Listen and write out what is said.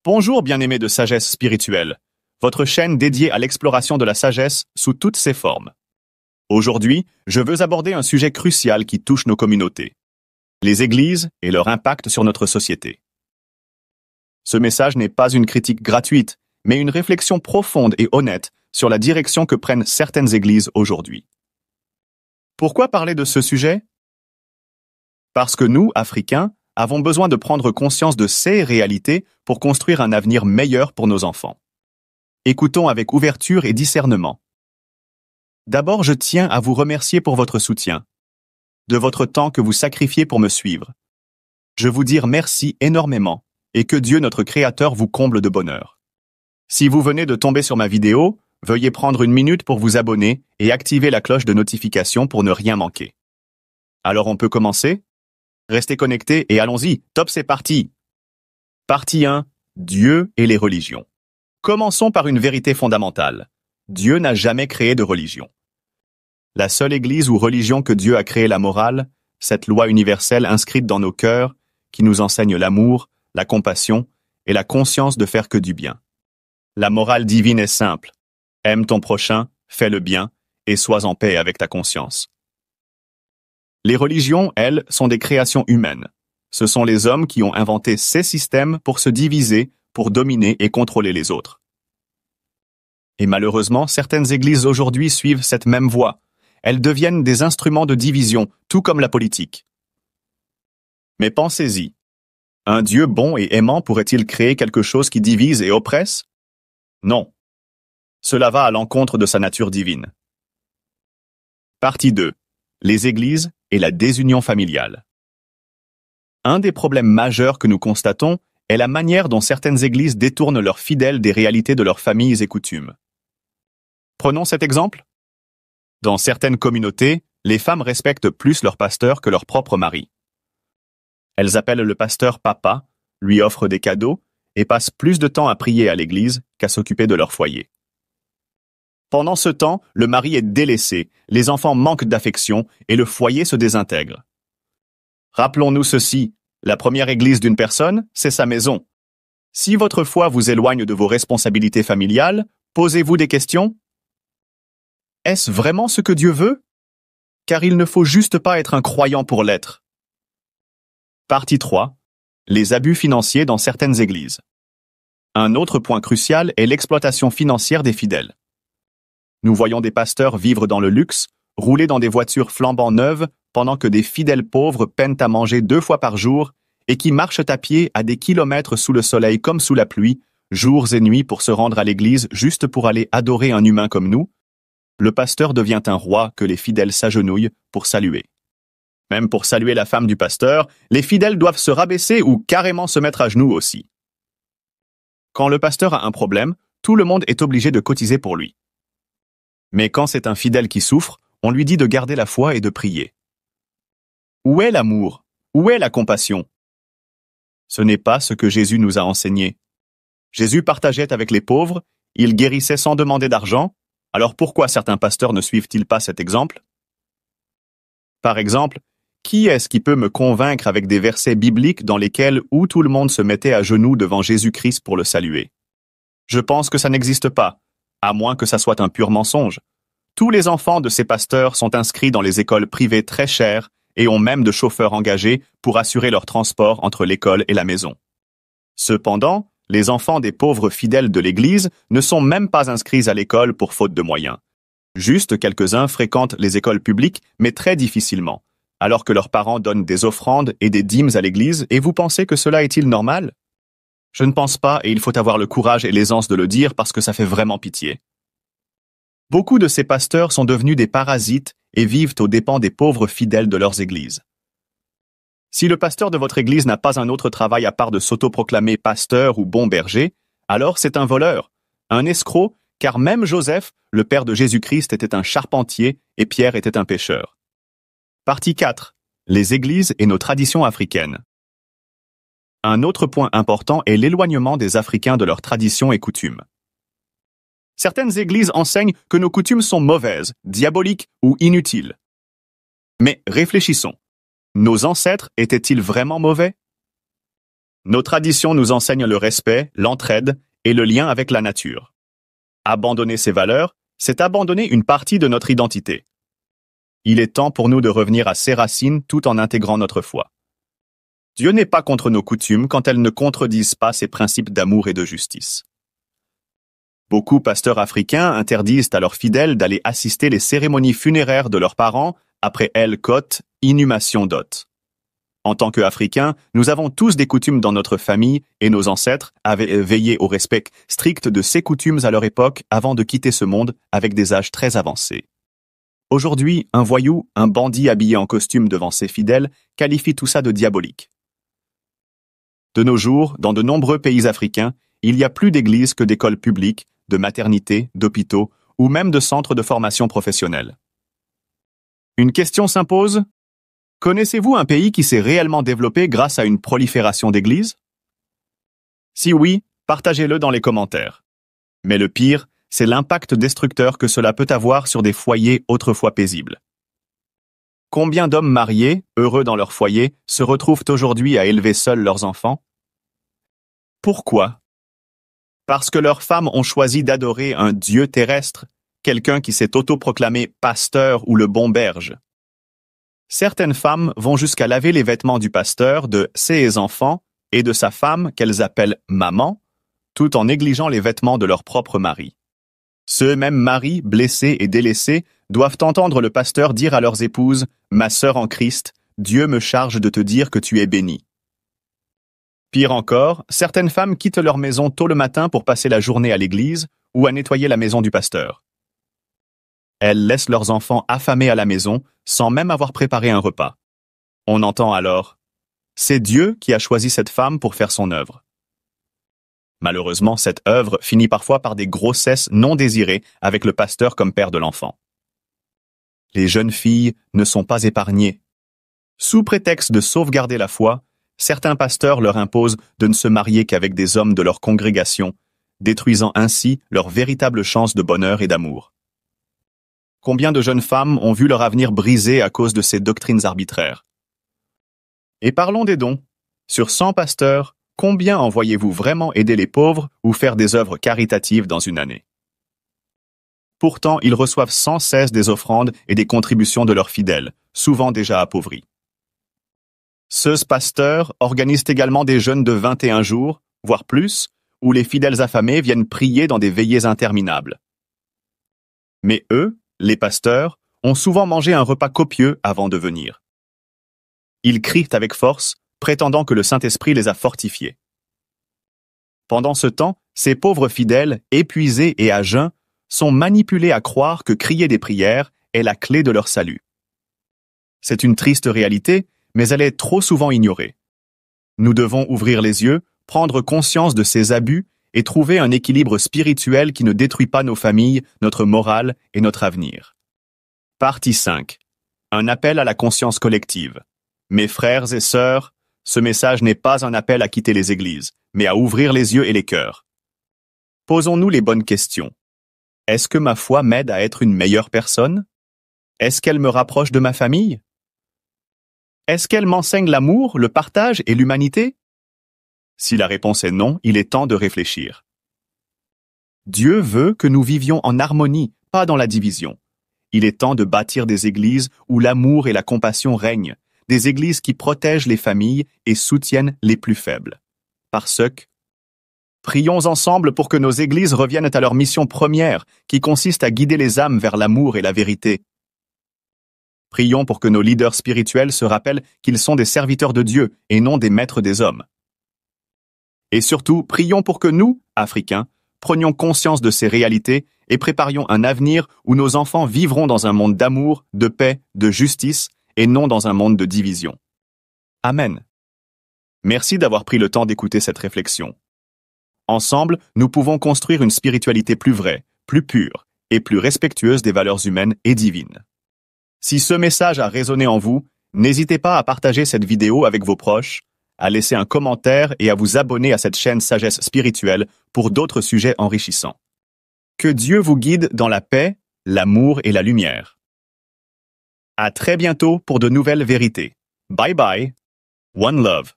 Bonjour bien-aimés de Sagesse Spirituelle, votre chaîne dédiée à l'exploration de la sagesse sous toutes ses formes. Aujourd'hui, je veux aborder un sujet crucial qui touche nos communautés, les églises et leur impact sur notre société. Ce message n'est pas une critique gratuite, mais une réflexion profonde et honnête sur la direction que prennent certaines églises aujourd'hui. Pourquoi parler de ce sujet? Parce que nous, Africains, avons besoin de prendre conscience de ces réalités pour construire un avenir meilleur pour nos enfants. Écoutons avec ouverture et discernement. D'abord, je tiens à vous remercier pour votre soutien, de votre temps que vous sacrifiez pour me suivre. Je vous dis merci énormément et que Dieu notre Créateur vous comble de bonheur. Si vous venez de tomber sur ma vidéo, veuillez prendre une minute pour vous abonner et activer la cloche de notification pour ne rien manquer. Alors on peut commencer? Restez connectés et allons-y, top c'est parti! Partie 1. Dieu et les religions. Commençons par une vérité fondamentale. Dieu n'a jamais créé de religion. La seule église ou religion que Dieu a créée la morale, cette loi universelle inscrite dans nos cœurs, qui nous enseigne l'amour, la compassion et la conscience de faire que du bien. La morale divine est simple. Aime ton prochain, fais le bien et sois en paix avec ta conscience. Les religions, elles, sont des créations humaines. Ce sont les hommes qui ont inventé ces systèmes pour se diviser, pour dominer et contrôler les autres. Et malheureusement, certaines églises aujourd'hui suivent cette même voie. Elles deviennent des instruments de division, tout comme la politique. Mais pensez-y. Un Dieu bon et aimant pourrait-il créer quelque chose qui divise et oppresse? Non. Cela va à l'encontre de sa nature divine. Partie 2. Les églises et la désunion familiale. Un des problèmes majeurs que nous constatons est la manière dont certaines églises détournent leurs fidèles des réalités de leurs familles et coutumes. Prenons cet exemple. Dans certaines communautés, les femmes respectent plus leur pasteur que leur propre mari. Elles appellent le pasteur papa, lui offrent des cadeaux et passent plus de temps à prier à l'église qu'à s'occuper de leur foyer. Pendant ce temps, le mari est délaissé, les enfants manquent d'affection et le foyer se désintègre. Rappelons-nous ceci, la première église d'une personne, c'est sa maison. Si votre foi vous éloigne de vos responsabilités familiales, posez-vous des questions. Est-ce vraiment ce que Dieu veut? Car il ne faut juste pas être un croyant pour l'être. Partie 3. Les abus financiers dans certaines églises. Un autre point crucial est l'exploitation financière des fidèles. Nous voyons des pasteurs vivre dans le luxe, rouler dans des voitures flambant neuves, pendant que des fidèles pauvres peinent à manger 2 fois par jour et qui marchent à pied à des kilomètres sous le soleil comme sous la pluie, jours et nuits pour se rendre à l'église juste pour aller adorer un humain comme nous. Le pasteur devient un roi que les fidèles s'agenouillent pour saluer. Même pour saluer la femme du pasteur, les fidèles doivent se rabaisser ou carrément se mettre à genoux aussi. Quand le pasteur a un problème, tout le monde est obligé de cotiser pour lui. Mais quand c'est un fidèle qui souffre, on lui dit de garder la foi et de prier. Où est l'amour? Où est la compassion? Ce n'est pas ce que Jésus nous a enseigné. Jésus partageait avec les pauvres, il guérissait sans demander d'argent, alors pourquoi certains pasteurs ne suivent-ils pas cet exemple? Par exemple, qui est-ce qui peut me convaincre avec des versets bibliques dans lesquels où tout le monde se mettait à genoux devant Jésus-Christ pour le saluer? Je pense que ça n'existe pas. À moins que ça soit un pur mensonge. Tous les enfants de ces pasteurs sont inscrits dans les écoles privées très chères et ont même de chauffeurs engagés pour assurer leur transport entre l'école et la maison. Cependant, les enfants des pauvres fidèles de l'Église ne sont même pas inscrits à l'école pour faute de moyens. Juste quelques-uns fréquentent les écoles publiques, mais très difficilement, alors que leurs parents donnent des offrandes et des dîmes à l'Église, et vous pensez que cela est-il normal? Je ne pense pas et il faut avoir le courage et l'aisance de le dire parce que ça fait vraiment pitié. Beaucoup de ces pasteurs sont devenus des parasites et vivent aux dépens des pauvres fidèles de leurs églises. Si le pasteur de votre église n'a pas un autre travail à part de s'autoproclamer pasteur ou bon berger, alors c'est un voleur, un escroc, car même Joseph, le père de Jésus-Christ, était un charpentier et Pierre était un pêcheur. Partie 4. Les églises et nos traditions africaines. Un autre point important est l'éloignement des Africains de leurs traditions et coutumes. Certaines églises enseignent que nos coutumes sont mauvaises, diaboliques ou inutiles. Mais réfléchissons. Nos ancêtres étaient-ils vraiment mauvais? Nos traditions nous enseignent le respect, l'entraide et le lien avec la nature. Abandonner ces valeurs, c'est abandonner une partie de notre identité. Il est temps pour nous de revenir à ces racines tout en intégrant notre foi. Dieu n'est pas contre nos coutumes quand elles ne contredisent pas ses principes d'amour et de justice. Beaucoup pasteurs africains interdisent à leurs fidèles d'aller assister les cérémonies funéraires de leurs parents après El Kot, inhumation d'hôtes. En tant qu'Africains, nous avons tous des coutumes dans notre famille et nos ancêtres avaient veillé au respect strict de ces coutumes à leur époque avant de quitter ce monde avec des âges très avancés. Aujourd'hui, un voyou, un bandit habillé en costume devant ses fidèles, qualifie tout ça de diabolique. De nos jours, dans de nombreux pays africains, il y a plus d'églises que d'écoles publiques, de maternités, d'hôpitaux ou même de centres de formation professionnelle. Une question s'impose. Connaissez-vous un pays qui s'est réellement développé grâce à une prolifération d'églises? Si oui, partagez-le dans les commentaires. Mais le pire, c'est l'impact destructeur que cela peut avoir sur des foyers autrefois paisibles. Combien d'hommes mariés, heureux dans leur foyer, se retrouvent aujourd'hui à élever seuls leurs enfants? Pourquoi? Parce que leurs femmes ont choisi d'adorer un Dieu terrestre, quelqu'un qui s'est autoproclamé pasteur ou le bon berge. Certaines femmes vont jusqu'à laver les vêtements du pasteur de ses enfants et de sa femme qu'elles appellent maman, tout en négligeant les vêtements de leur propre mari. Ceux mêmes maris, blessés et délaissés, doivent entendre le pasteur dire à leurs épouses « Ma sœur en Christ, Dieu me charge de te dire que tu es bénie. » Pire encore, certaines femmes quittent leur maison tôt le matin pour passer la journée à l'église ou à nettoyer la maison du pasteur. Elles laissent leurs enfants affamés à la maison sans même avoir préparé un repas. On entend alors « C'est Dieu qui a choisi cette femme pour faire son œuvre. » Malheureusement, cette œuvre finit parfois par des grossesses non désirées avec le pasteur comme père de l'enfant. Les jeunes filles ne sont pas épargnées. Sous prétexte de sauvegarder la foi, certains pasteurs leur imposent de ne se marier qu'avec des hommes de leur congrégation, détruisant ainsi leur véritable chance de bonheur et d'amour. Combien de jeunes femmes ont vu leur avenir brisé à cause de ces doctrines arbitraires? Et parlons des dons. Sur 100 pasteurs, combien envoyez-vous vraiment aider les pauvres ou faire des œuvres caritatives dans une année? Pourtant, ils reçoivent sans cesse des offrandes et des contributions de leurs fidèles, souvent déjà appauvris. Ceux pasteurs organisent également des jeûnes de 21 jours, voire plus, où les fidèles affamés viennent prier dans des veillées interminables. Mais eux, les pasteurs, ont souvent mangé un repas copieux avant de venir. Ils crient avec force, prétendant que le Saint-Esprit les a fortifiés. Pendant ce temps, ces pauvres fidèles, épuisés et à jeun, sont manipulés à croire que crier des prières est la clé de leur salut. C'est une triste réalité, mais elle est trop souvent ignorée. Nous devons ouvrir les yeux, prendre conscience de ces abus et trouver un équilibre spirituel qui ne détruit pas nos familles, notre morale et notre avenir. Partie 5. Un appel à la conscience collective. Mes frères et sœurs, ce message n'est pas un appel à quitter les églises, mais à ouvrir les yeux et les cœurs. Posons-nous les bonnes questions. Est-ce que ma foi m'aide à être une meilleure personne? Est-ce qu'elle me rapproche de ma famille? Est-ce qu'elle m'enseigne l'amour, le partage et l'humanité? Si la réponse est non, il est temps de réfléchir. Dieu veut que nous vivions en harmonie, pas dans la division. Il est temps de bâtir des églises où l'amour et la compassion règnent, des églises qui protègent les familles et soutiennent les plus faibles. Parce que, prions ensemble pour que nos églises reviennent à leur mission première, qui consiste à guider les âmes vers l'amour et la vérité. Prions pour que nos leaders spirituels se rappellent qu'ils sont des serviteurs de Dieu et non des maîtres des hommes. Et surtout, prions pour que nous, Africains, prenions conscience de ces réalités et préparions un avenir où nos enfants vivront dans un monde d'amour, de paix, de justice et non dans un monde de division. Amen. Merci d'avoir pris le temps d'écouter cette réflexion. Ensemble, nous pouvons construire une spiritualité plus vraie, plus pure et plus respectueuse des valeurs humaines et divines. Si ce message a résonné en vous, n'hésitez pas à partager cette vidéo avec vos proches, à laisser un commentaire et à vous abonner à cette chaîne Sagesse Spirituelle pour d'autres sujets enrichissants. Que Dieu vous guide dans la paix, l'amour et la lumière. À très bientôt pour de nouvelles vérités. Bye bye. One love.